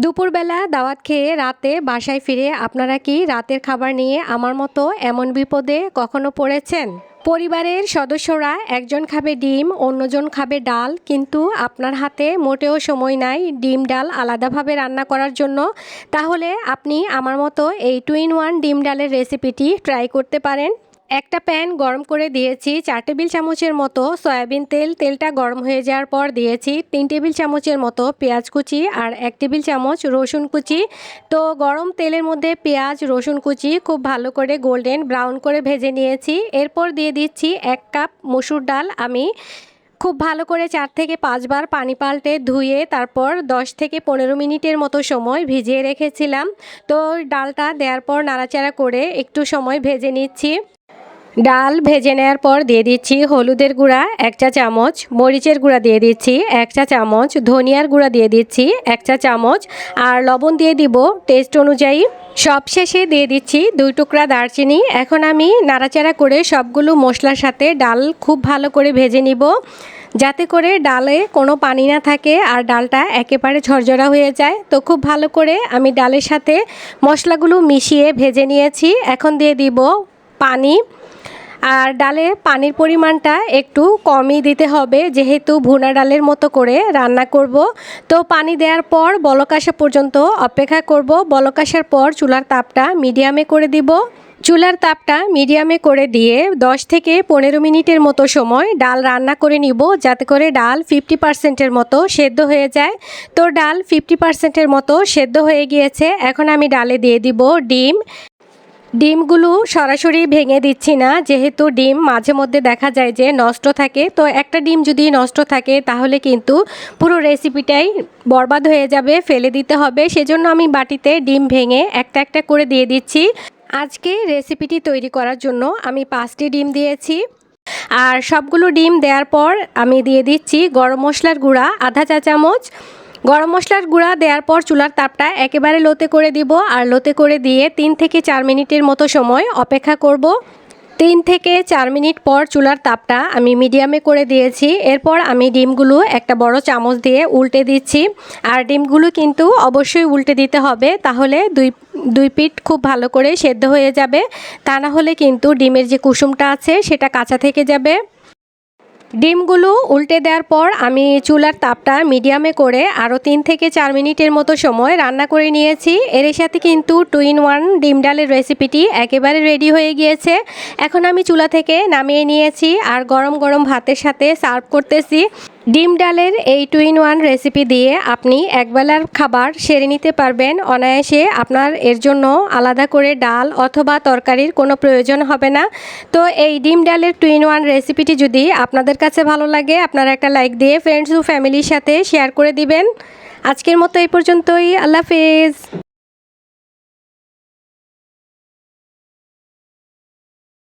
দুপুরবেলা দাওয়াত খেয়ে রাতে বাসায় ফিরে আপনারা কি রাতের খাবার নিয়ে আমার মতো এমন বিপদে কখনো পড়েছেন? পরিবারের সদস্যরা একজন খাবে ডিম, অন্যজন খাবে ডাল, কিন্তু আপনার হাতে মোটেও সময় নাই ডিম ডাল আলাদাভাবে রান্না করার জন্য। তাহলে আপনি আমার মতো এই 2-in-1 ডিম ডালের রেসিপিটি ট্রাই করতে পারেন। একটা প্যান গরম করে দিয়েছি 4 টেবিল চামচের মতো সয়াবিন তেল। তেলটা গরম হয়ে যাওয়ার পর দিয়েছি 3 টেবিল চামচের মতো পেঁয়াজ কুচি আর 1 টেবিল চামচ রসুন কুচি। তো গরম তেলের মধ্যে পেঁয়াজ রসুন কুচি খুব ভালো করে গোল্ডেন ব্রাউন করে ভেজে নিয়েছি। এরপর দিয়ে দিচ্ছি 1 কাপ মসুর ডাল। আমি খুব ভালো করে 4 থেকে 5 বার পানি পাল্টে ধুয়ে তারপর 10 থেকে 15 মিনিটের মতো সময় ভিজিয়ে রেখেছিলাম। তো ডালটা দেওয়ার পর নাড়াচাড়া করে একটু সময় ভেজে নিচ্ছি। ডাল ভেজে নেওয়ার পর দিয়ে দিচ্ছি হলুদের গুঁড়া 1 চা চামচ, মরিচের গুঁড়া দিয়ে দিচ্ছি 1 চা চামচ, ধনিয়ার গুঁড়া দিয়ে দিচ্ছি 1 চা চামচ, আর লবণ দিয়ে দিব টেস্ট অনুযায়ী। সবশেষে দিয়ে দিচ্ছি 2 টুকরা দারচিনি। এখন আমি নাড়াচাড়া করে সবগুলো মশলার সাথে ডাল খুব ভালো করে ভেজে নিব, যাতে করে ডালে কোনো পানি না থাকে আর ডালটা একেবারে ঝরঝরা হয়ে যায়। তো খুব ভালো করে আমি ডালের সাথে মশলাগুলো মিশিয়ে ভেজে নিয়েছি। এখন দিয়ে দিব পানি। আর ডালে পানির পরিমাণটা একটু কমই দিতে হবে, যেহেতু ভুনা ডালের মতো করে রান্না করব। তো পানি দেওয়ার পর বলক আসা পর্যন্ত অপেক্ষা করব। বলক আসার পর চুলার তাপটা মিডিয়ামে করে দিব। চুলার তাপটা মিডিয়ামে করে দিয়ে 10 থেকে 15 মিনিটের মতো সময় ডাল রান্না করে নিব, যাতে করে ডাল 50%-এর মতো সেদ্ধ হয়ে যায়। তো ডাল 50%-এর মতো সেদ্ধ হয়ে গিয়েছে। এখন আমি ডালে দিয়ে দিব ডিম। ডিমগুলো সরাসরি ভেঙে দিচ্ছি না, যেহেতু ডিম মাঝে মধ্যে দেখা যায় যে নষ্ট থাকে। তো একটা ডিম যদি নষ্ট থাকে তাহলে কিন্তু পুরো রেসিপিটাই বরবাদ হয়ে যাবে, ফেলে দিতে হবে। সেজন্য আমি বাটিতে ডিম ভেঙে একটা একটা করে দিয়ে দিচ্ছি। আজকে রেসিপিটি তৈরি করার জন্য আমি 5টি ডিম দিয়েছি। আর সবগুলো ডিম দেওয়ার পর আমি দিয়ে দিচ্ছি গরম মশলার গুঁড়া আধা চা চামচ। গরম মশলার গুঁড়া দেওয়ার পর চুলার তাপটা একেবারে লোতে করে দিব, আর লোতে করে দিয়ে 3 থেকে 4 মিনিটের মতো সময় অপেক্ষা করব। 3 থেকে 4 মিনিট পর চুলার তাপটা আমি মিডিয়ামে করে দিয়েছি। এরপর আমি ডিমগুলো একটা বড় চামচ দিয়ে উল্টে দিচ্ছি। আর ডিমগুলো কিন্তু অবশ্যই উল্টে দিতে হবে, তাহলে দুই পিঠ খুব ভালো করে সেদ্ধ হয়ে যাবে। তা না হলে কিন্তু ডিমের যে কুসুমটা আছে সেটা কাঁচা থেকে যাবে। ডিমগুলো উল্টে দেওয়ার পর আমি চুলার তাপটা মিডিয়ামে করে আরও 3 থেকে 4 মিনিটের মতো সময় রান্না করে নিয়েছি। এর সাথে কিন্তু 2-in-1 ডিম ডালের রেসিপিটি একেবারে রেডি হয়ে গিয়েছে। এখন আমি চুলা থেকে নামিয়ে নিয়েছি আর গরম গরম ভাতের সাথে সার্ভ করতেছি। ডিম ডালের এই 2-in-1 রেসিপি দিয়ে আপনি একবেলার খাবার সেরে নিতে পারবেন অনায়াসে। আপনার এর জন্য আলাদা করে ডাল অথবা তরকারির কোনো প্রয়োজন হবে না। তো এই ডিম ডালের 2-in-1 রেসিপিটি যদি আপনাদের কাছে ভালো লাগে, আপনারা একটা লাইক দিয়ে ফ্রেন্ডস ও ফ্যামিলির সাথে শেয়ার করে দিবেন। আজকের মতো এই পর্যন্তই। আল্লাহ হাফেজ।